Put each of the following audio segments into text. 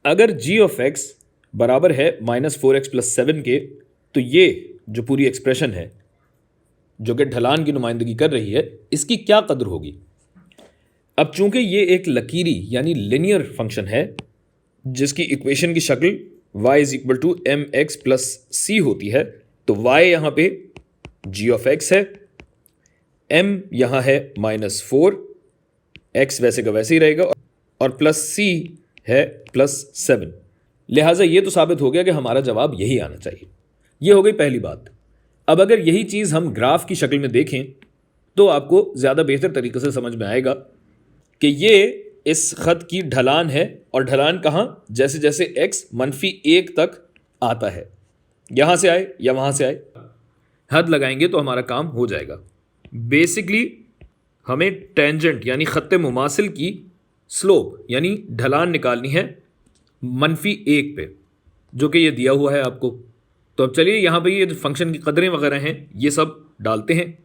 अगर g of x बराबर है -4x+7 के, तो ये जो पूरी एक्सप्रेशन है जो कि ढलान की नुमाइंदगी कर रही है, इसकी क्या कदर होगी। अब चूंकि ये एक लकीरी यानी लिनियर फंक्शन है जिसकी इक्वेशन की शक्ल y = mx+c होती है, तो y यहाँ पे g ऑफ x है, m यहाँ है -4, x वैसे का वैसे ही रहेगा और +c है +7। लिहाजा ये तो साबित हो गया कि हमारा जवाब यही आना चाहिए। ये हो गई पहली बात। अब अगर यही चीज़ हम ग्राफ की शक्ल में देखें तो आपको ज़्यादा बेहतर तरीके से समझ में आएगा कि ये इस ख़त की ढलान है, और ढलान कहाँ, जैसे जैसे x -1 तक आता है, यहाँ से आए या वहाँ से आए, हद लगाएंगे तो हमारा काम हो जाएगा। बेसिकली हमें टेंजेंट यानी ख़त्ते मुमासिल की स्लोप यानी ढलान निकालनी है -1 पे, जो कि ये दिया हुआ है आपको। तो अब चलिए यहाँ पे ये जो फंक्शन की कदरें वगैरह हैं ये सब डालते हैं।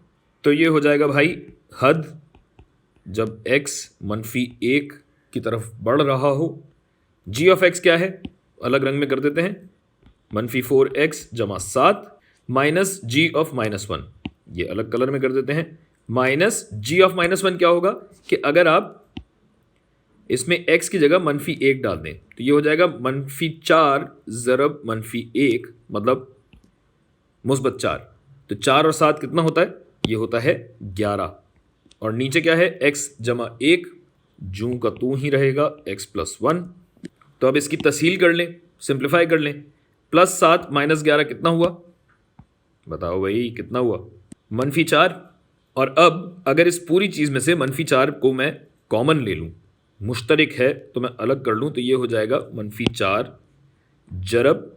तो ये हो जाएगा भाई हद जब x -1 की तरफ बढ़ रहा हो। g ऑफ x क्या है, अलग रंग में कर देते हैं, -4x + 7 माइनस g ऑफ -1, ये अलग कलर में कर देते हैं, माइनस g ऑफ -1 क्या होगा कि अगर आप इसमें x की जगह -1 डाल दें तो ये हो जाएगा -4 ज़रब -1 मतलब -4। तो 4 और 7 कितना होता है, ये होता है 11। और नीचे क्या है, x + 1, जूं का तू ही रहेगा, x + 1। तो अब इसकी तस्हील कर लें, सिंप्लीफाई कर लें। +7 -11 कितना हुआ, बताओ भाई कितना हुआ, -4। और अब अगर इस पूरी चीज़ में से -4 को मैं कॉमन ले लूँ, मुश्तरक है तो मैं अलग कर लूँ, तो ये हो जाएगा -4 ज़रब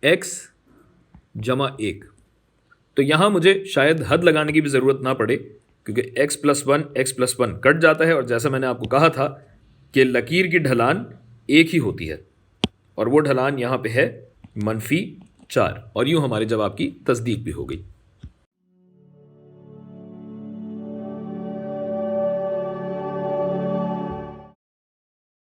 x + 1। तो यहाँ मुझे शायद हद लगाने की भी ज़रूरत ना पड़े क्योंकि x + 1 कट जाता है, और जैसा मैंने आपको कहा था कि लकीर की ढलान एक ही होती है और वो ढलान यहाँ पे है -4, और यूँ हमारे जवाब की तस्दीक भी हो गई।